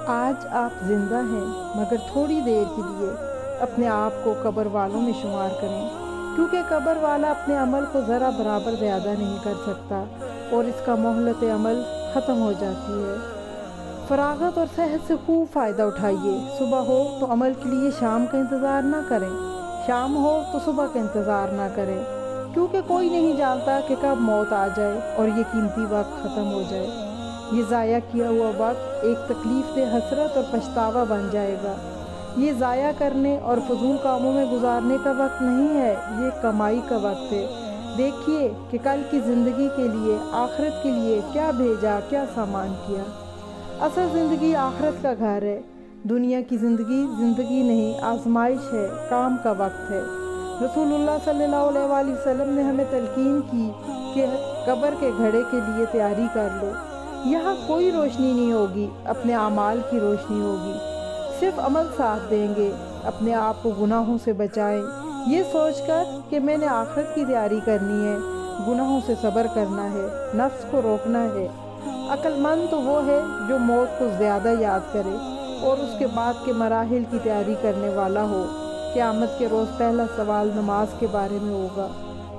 آج آپ زندہ ہیں مگر تھوڑی دیر کے لیے اپنے آپ کو قبر والوں میں شمار کریں، کیونکہ قبر والا اپنے عمل کو ذرا برابر زیادہ نہیں کر سکتا اور اس کا مہلت عمل ختم ہو جاتی ہے۔ فراغت اور صحت سے خوب فائدہ اٹھائیے۔ صبح ہو تو عمل کے لیے شام کا انتظار نہ کریں، شام ہو تو صبح کا انتظار نہ کریں، کیونکہ کوئی نہیں جانتا کہ کب موت آ جائے اور یہ قیمتی وقت ختم ہو جائے۔ یہ ضائع کیا ہوا وقت ایک تکلیف دہ حسرت اور پچھتاوا بن جائے گا۔ یہ ضائع کرنے اور فضول کاموں میں گزارنے کا وقت نہیں ہے، یہ کمائی کا وقت ہے۔ دیکھیے کہ کل کی زندگی کے لیے، آخرت کے لیے کیا بھیجا، کیا سامان کیا۔ اصل زندگی آخرت کا گھر ہے۔ دنیا کی زندگی زندگی نہیں، آزمائش ہے، کام کا وقت ہے۔ رسول اللہ صلی اللہ علیہ وآلہ وسلم نے ہمیں تلقین کی کہ قبر کے گھڑے کے لیے تیاری کر لو۔ یہاں کوئی روشنی نہیں ہوگی، اپنے اعمال کی روشنی ہوگی۔ صرف عمل ساتھ دیں گے۔ اپنے آپ کو گناہوں سے بچائیں، یہ سوچ کر کہ میں نے آخرت کی تیاری کرنی ہے، گناہوں سے صبر کرنا ہے، نفس کو روکنا ہے۔ عقل مند تو وہ ہے جو موت کو زیادہ یاد کرے اور اس کے بعد کے مراحل کی تیاری کرنے والا ہو۔ قیامت کے روز پہلا سوال نماز کے بارے میں ہوگا۔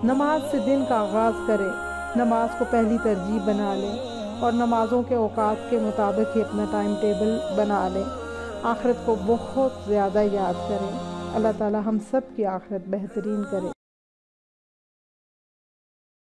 نماز سے دن کا آغاز کریں، نماز کو پہلی ترجیح بنا لیں اور نمازوں کے اوقات کے مطابق ہی اپنا ٹائم ٹیبل بنا لیں۔ آخرت کو بہت زیادہ یاد کریں۔ اللہ تعالی ہم سب کی آخرت بہترین کرے۔